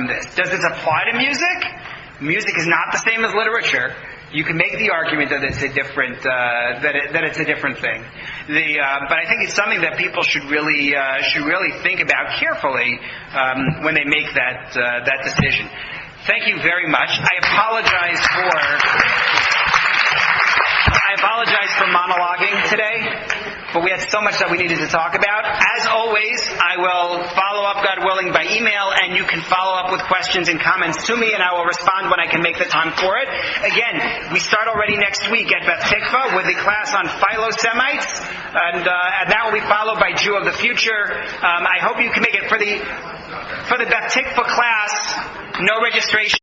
[SPEAKER 1] this. Does this apply to music? Music is not the same as literature. You can make the argument that it's a different that it's a different thing. But I think it's something that people should really think about carefully when they make that decision. Thank you very much. I apologize for monologuing today, but we had so much that we needed to talk about. As always, I will follow up, God willing, by email, and you can follow up with questions and comments to me, and I will respond when I can make the time for it. Again, we start already next week at Beth Tikva with the class on Philo-Semites, and that will be followed by Jew of the Future. I hope you can make it for the Beth Tikva class. No registration.